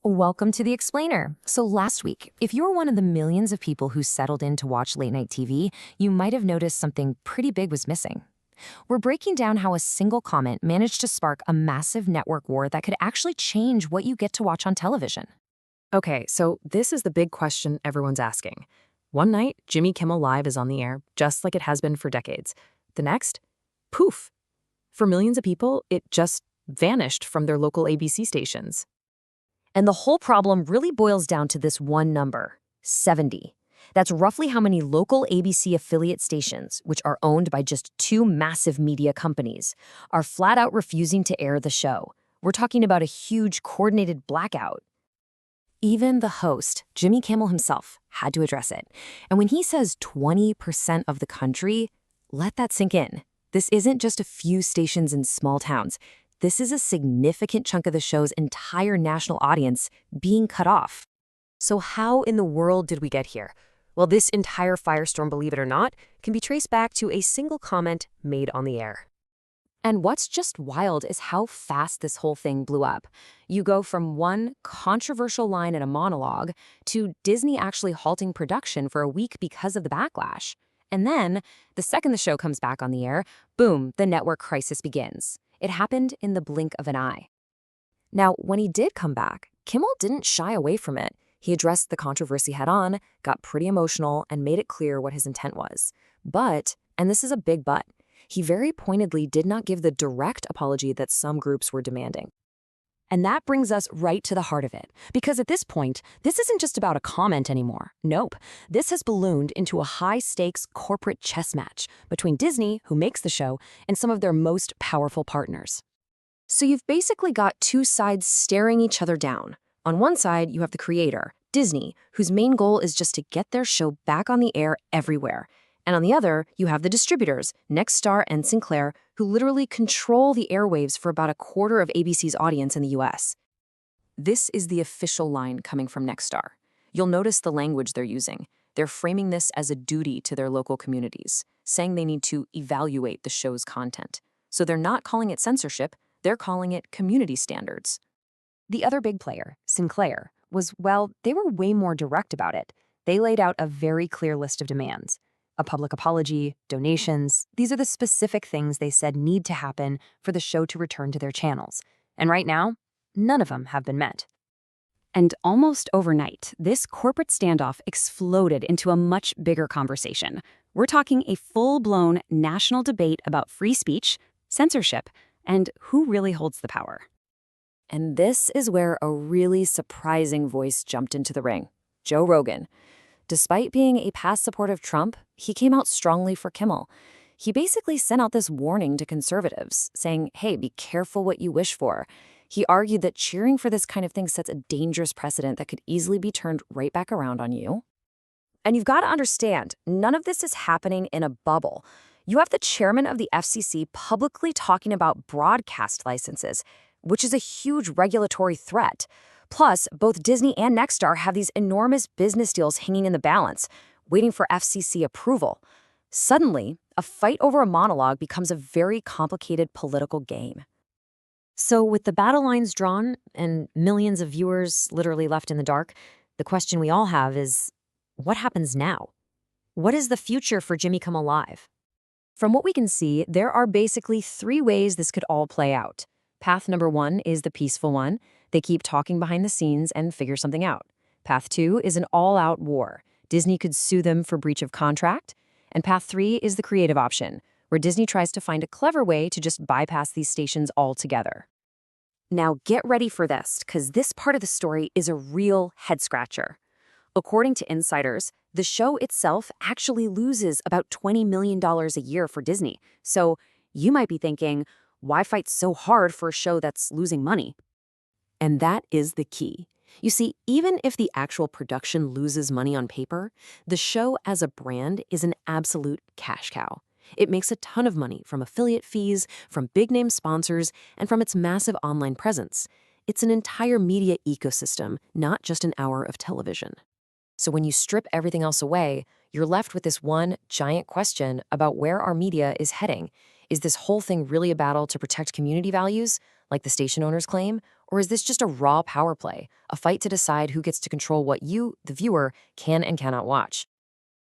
Welcome to The Explainer. So last week, if you're one of the millions of people who settled in to watch late-night TV, you might have noticed something pretty big was missing. We're breaking down how a single comment managed to spark a massive network war that could actually change what you get to watch on television. Okay, so this is the big question everyone's asking. One night, Jimmy Kimmel Live is on the air, just like it has been for decades. The next, poof. For millions of people, it just vanished from their local ABC stations. And the whole problem really boils down to this one number, 70. That's roughly how many local ABC affiliate stations, which are owned by just two massive media companies, are flat out refusing to air the show. We're talking about a huge coordinated blackout. Even the host, Jimmy Kimmel himself, had to address it. And when he says 20% of the country, let that sink in. This isn't just a few stations in small towns. This is a significant chunk of the show's entire national audience being cut off. So how in the world did we get here? Well, this entire firestorm, believe it or not, can be traced back to a single comment made on the air. And what's just wild is how fast this whole thing blew up. You go from one controversial line in a monologue to Disney actually halting production for a week because of the backlash. And then, the second the show comes back on the air, boom, the network crisis begins. It happened in the blink of an eye. Now, when he did come back, Kimmel didn't shy away from it. He addressed the controversy head-on, got pretty emotional, and made it clear what his intent was. But, and this is a big but, he very pointedly did not give the direct apology that some groups were demanding. And that brings us right to the heart of it, because at this point, this isn't just about a comment anymore. Nope. This has ballooned into a high-stakes corporate chess match between Disney, who makes the show, and some of their most powerful partners. So you've basically got two sides staring each other down. On one side, you have the creator, Disney, whose main goal is just to get their show back on the air everywhere. And on the other, you have the distributors, Nexstar and Sinclair, who literally control the airwaves for about a quarter of ABC's audience in the US. This is the official line coming from Nexstar. You'll notice the language they're using. They're framing this as a duty to their local communities, saying they need to evaluate the show's content. So they're not calling it censorship, they're calling it community standards. The other big player, Sinclair, they were way more direct about it. They laid out a very clear list of demands. A public apology, donations, these are the specific things they said need to happen for the show to return to their channels. And right now, none of them have been met. And almost overnight, this corporate standoff exploded into a much bigger conversation. We're talking a full-blown national debate about free speech, censorship, and who really holds the power. And this is where a really surprising voice jumped into the ring, Joe Rogan. Despite being a past supporter of Trump, he came out strongly for Kimmel. He basically sent out this warning to conservatives, saying, hey, be careful what you wish for. He argued that cheering for this kind of thing sets a dangerous precedent that could easily be turned right back around on you. And you've got to understand, none of this is happening in a bubble. You have the chairman of the FCC publicly talking about broadcast licenses, which is a huge regulatory threat. Plus, both Disney and Nexstar have these enormous business deals hanging in the balance, waiting for FCC approval. Suddenly, a fight over a monologue becomes a very complicated political game. So with the battle lines drawn and millions of viewers literally left in the dark, the question we all have is, what happens now? What is the future for Jimmy Kimmel Live? From what we can see, there are basically three ways this could all play out. Path number one is the peaceful one. They keep talking behind the scenes and figure something out. Path two is an all-out war. Disney could sue them for breach of contract. And path three is the creative option, where Disney tries to find a clever way to just bypass these stations altogether. Now get ready for this, because this part of the story is a real head-scratcher. According to insiders, the show itself actually loses about $20 million a year for Disney. So you might be thinking, why fight so hard for a show that's losing money? And that is the key. You see, even if the actual production loses money on paper, the show as a brand is an absolute cash cow. It makes a ton of money from affiliate fees, from big-name sponsors, and from its massive online presence. It's an entire media ecosystem, not just an hour of television. So when you strip everything else away, you're left with this one giant question about where our media is heading. Is this whole thing really a battle to protect community values, like the station owners claim, Or is this just a raw power play, a fight to decide who gets to control what you, the viewer, can and cannot watch?